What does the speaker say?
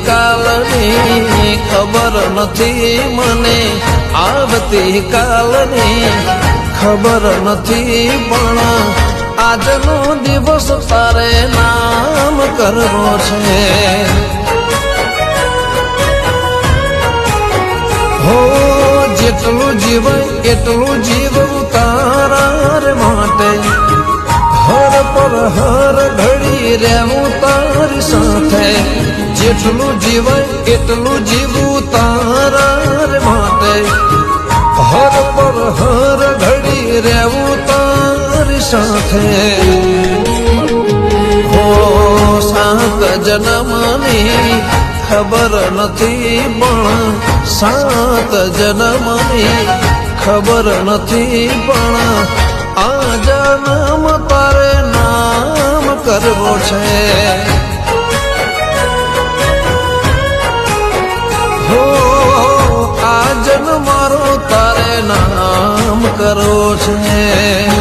કાલની ખબર નથી મને, આવતી કાલની ખબર નથી, પણ આજનો દિવસ તારે નામ કરવો છે. હો જેટલું જીવાય એટલું જીવવું તારા રે માટે, હર પર હર ઘડી રહેવું તારી સાથે. જેટલું જીવાય એટલું જીવવું તારા રે માટે, હર પર હર ઘડી રહેવું તારી સાથે. હો 7 જન્મની ખબર નથી, પણ 7 જન્મની ખબર નથી, પણ આ જન્મ તારે નામ કરવો છે. હો આ જન્મ મારો તારે નામ કરવો છે.